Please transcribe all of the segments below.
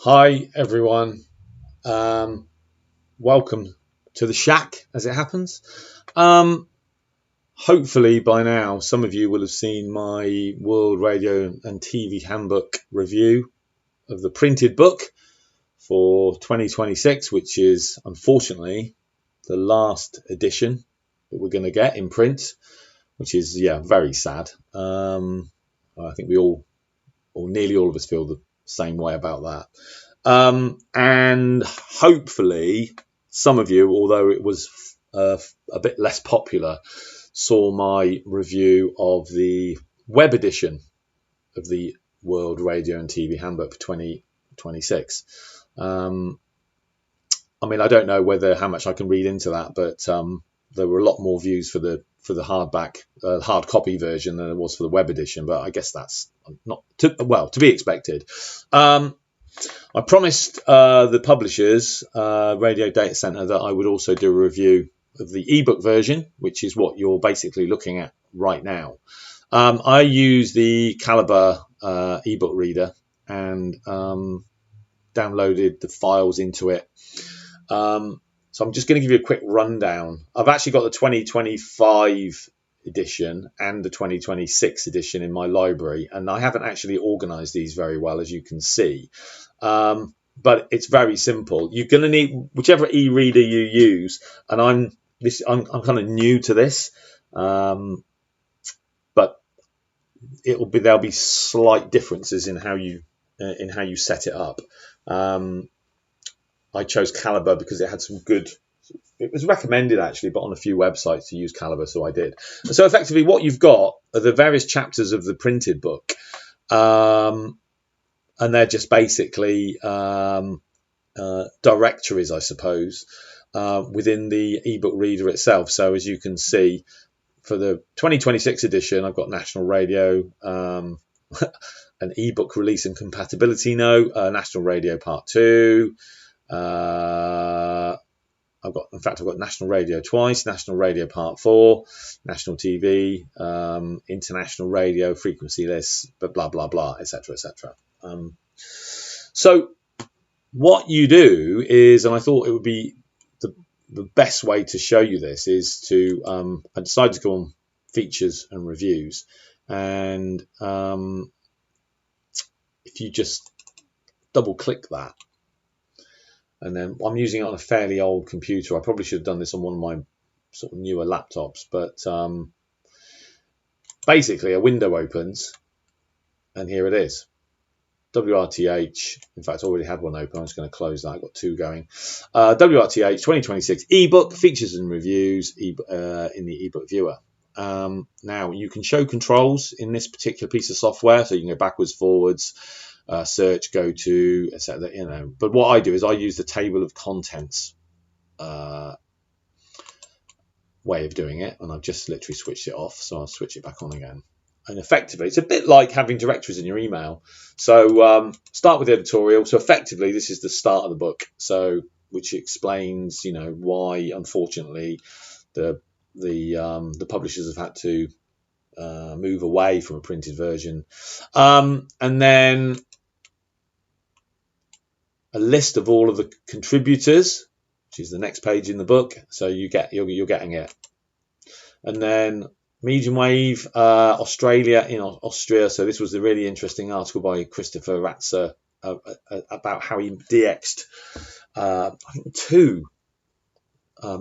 Hi everyone. Um, Welcome to the shack, as it happens. Um, Hopefully by now some of you will have seen my World Radio and TV Handbook review of the printed book for 2026, which is unfortunately the last edition that we're going to get in print, which is very sad. I think we all, or nearly all of us, feel the same way about that. And hopefully, some of you, although it was a bit less popular, saw my review of the web edition of the World Radio and TV Handbook for 2026. I mean, I don't know how much I can read into that, but there were a lot more views for the hardback, hard copy version than there was for the web edition. But I guess that's not to be expected. I promised the publishers, Radio Data Center, that I would also do a review of the ebook version, which is what you're basically looking at right now. I use the Calibre ebook reader and downloaded the files into it. So I'm just going to give you a quick rundown. I've actually got the 2025 edition and the 2026 edition in my library, and I haven't actually organized these very well, as you can see. But it's very simple. You're going to need whichever e-reader you use, and I'm kind of new to this, but there'll be slight differences in how you set it up. I chose Calibre because it had some good. It was recommended actually, but on a few websites to use Calibre, so I did. So effectively, what you've got are the various chapters of the printed book, and they're just basically directories, I suppose, within the ebook reader itself. So as you can see, for the 2026 edition, I've got National Radio, an ebook release and compatibility note, National Radio Part 2. I've got National Radio twice, National Radio Part 4, National TV, International Radio frequency lists, blah blah blah, etc. etc. So what you do is, and I thought it would be the best way to show you this is to I decided to go on features and reviews, and if you just double click that. And then I'm using it on a fairly old computer. I probably should have done this on one of my sort of newer laptops. But basically, a window opens, and here it is. WRTH. In fact, I already had one open. I'm just going to close that. I've got two going. WRTH 2026 ebook features and reviews in the ebook viewer. Now, you can show controls in this particular piece of software. So you can go backwards, forwards. Search, go to, etc. But what I do is I use the table of contents way of doing it, and I've just literally switched it off, so I'll switch it back on again. And effectively, it's a bit like having directories in your email. So start with the editorial. So effectively, this is the start of the book, so which explains, why unfortunately the publishers have had to move away from a printed version, and then a list of all of the contributors, which is the next page in the book. So you're getting it. And then medium wave, Australia in Austria. So this was a really interesting article by Christopher Ratzer about how he DX'd, I think, two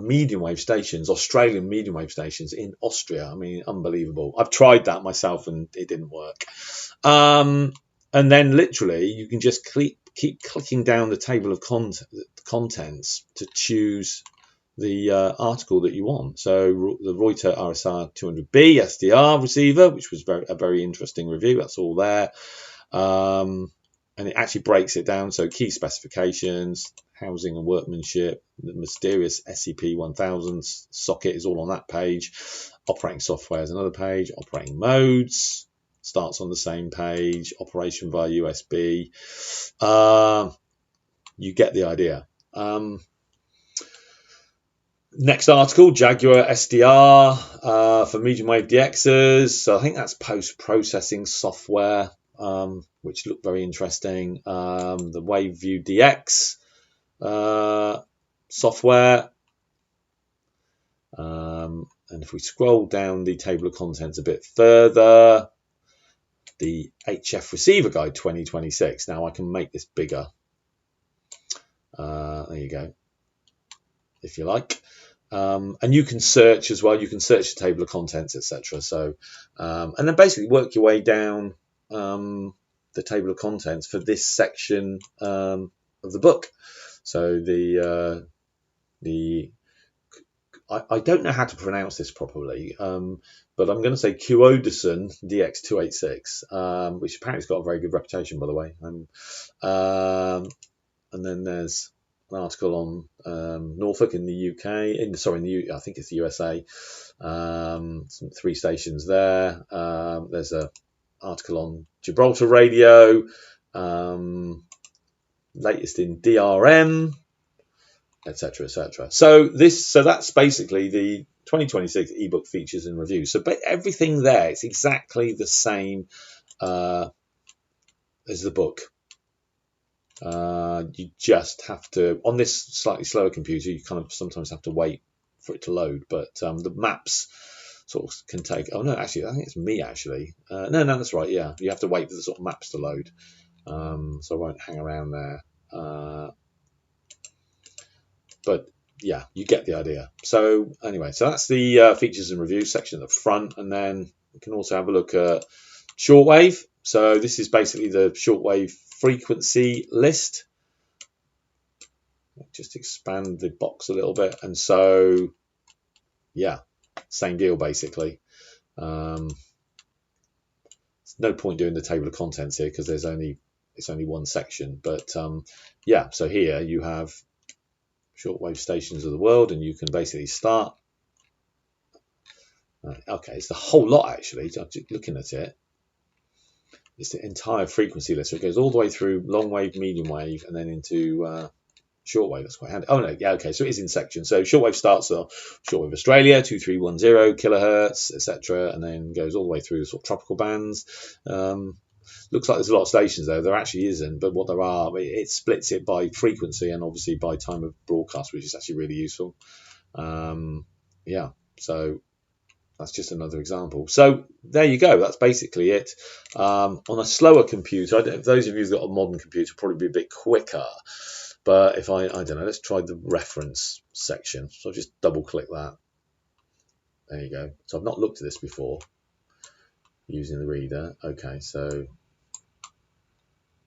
medium wave stations, Australian medium wave stations in Austria. I mean, unbelievable. I've tried that myself and it didn't work. And then literally you can just keep clicking down the table of contents to choose the article that you want. So the Reuters RSR 200B SDR receiver, which was a very interesting review. That's all there. And it actually breaks it down. So key specifications, housing and workmanship, the mysterious SCP-1000 socket is all on that page. Operating software is another page. Operating modes starts on the same page. Operation via USB. You get the idea. Next article, Jaguar SDR for medium wave DXers. So I think that's post-processing software. which look very interesting. The WaveView DX software. And if we scroll down the table of contents a bit further, the HF Receiver Guide 2026. Now I can make this bigger. There you go, if you like. And you can search as well. You can search the table of contents, etc. So, and then basically work your way down the table of contents for this section of the book. So I don't know how to pronounce this properly, but I'm going to say Quodison DX286, which apparently has got a very good reputation, by the way. And then there's an article on Norfolk in the UK, I think it's the USA. 3 stations there. There's an article on Gibraltar Radio, latest in DRM, etc., etc. So that's basically the 2026 ebook features and reviews. So, but everything there, it's exactly the same as the book. You just have to, on this slightly slower computer, you kind of sometimes have to wait for it to load. But the maps sort of can take. Oh no, actually, I think it's me. Actually, no, that's right. Yeah, you have to wait for the sort of maps to load. So I won't hang around there. But yeah, you get the idea. So anyway, so that's the features and reviews section at the front, and then we can also have a look at Shortwave. So this is basically the Shortwave frequency list. Just expand the box a little bit, and so yeah, same deal basically. There's no point doing the table of contents here because it's only one section. But yeah, so here you have shortwave stations of the world, and you can basically start. Okay, it's the whole lot actually. Just looking at it, it's the entire frequency list. So it goes all the way through long wave, medium wave, and then into shortwave. That's quite handy. Oh no, yeah, okay. So it is in sections. So shortwave starts off shortwave Australia 2310 kilohertz, etc., and then goes all the way through the sort of tropical bands. Looks like there's a lot of stations there. There actually isn't, but what there are, it splits it by frequency and obviously by time of broadcast, which is actually really useful. Yeah, so that's just another example. So there you go. That's basically it. On a slower computer, those of you who've got a modern computer, probably be a bit quicker. But if I don't know, let's try the reference section. So I'll just double click that. There you go. So I've not looked at this before using the reader. Okay, so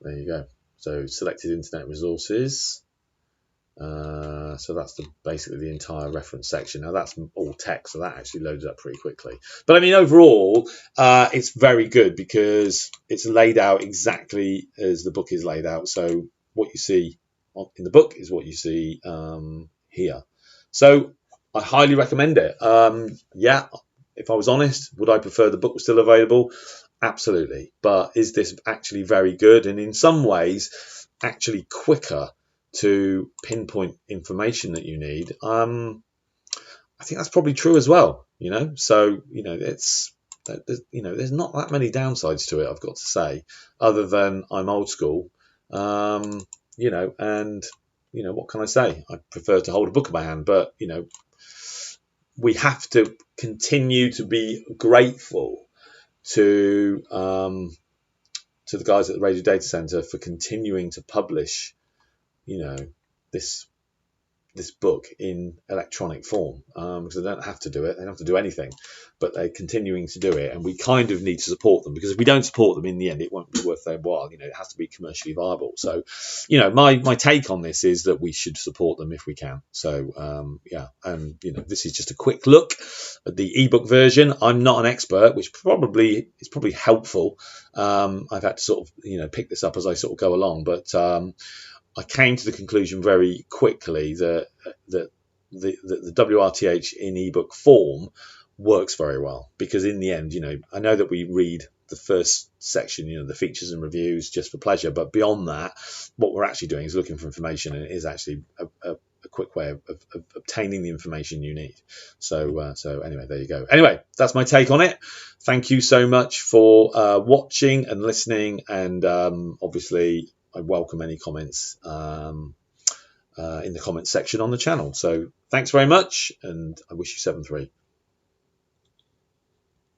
there you go. So selected internet resources. So that's basically the entire reference section. Now that's all text, so that actually loads up pretty quickly. But I mean, overall, it's very good because it's laid out exactly as the book is laid out. So what you see in the book is what you see here. So I highly recommend it. Yeah, if I was honest, would I prefer the book was still available? Absolutely. But is this actually very good and in some ways actually quicker to pinpoint information that you need? I think that's probably true as well. So it's there's not that many downsides to it, I've got to say, other than I'm old school. And what can I say? I prefer to hold a book in my hand, but we have to continue to be grateful to the guys at the Radio Data Center for continuing to publish this book in electronic form, because they don't have to do it, they don't have to do anything, but they're continuing to do it, and we kind of need to support them, because if we don't support them, in the end it won't be worth their while. It has to be commercially viable. So my take on this is that we should support them if we can. So and this is just a quick look at the ebook version. I'm not an expert, which is probably helpful. I've had to sort of pick this up as I sort of go along, but I came to the conclusion very quickly that the WRTH in ebook form works very well, because in the end, I know that we read the first section, the features and reviews, just for pleasure, but beyond that, what we're actually doing is looking for information, and it is actually a quick way of obtaining the information you need. So anyway, there you go. Anyway, that's my take on it. Thank you so much for watching and listening, and obviously I welcome any comments in the comments section on the channel. So thanks very much, and I wish you 7-3.